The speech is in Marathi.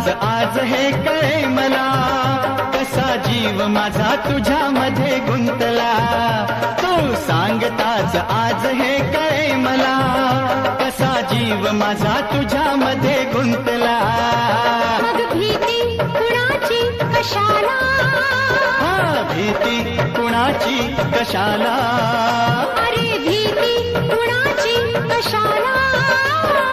सांगताच आज हे कळे मला, कसा जीव माझा तुझ्यामध्ये गुंतला. तू सांगताच आज हे कळे मला, कसा जीव माझा तुझ्यामध्ये गुंतला. मग भीती कुणाची कशाला, भीती कुणाची कशाला, अरे भीती कुणाची कशाला.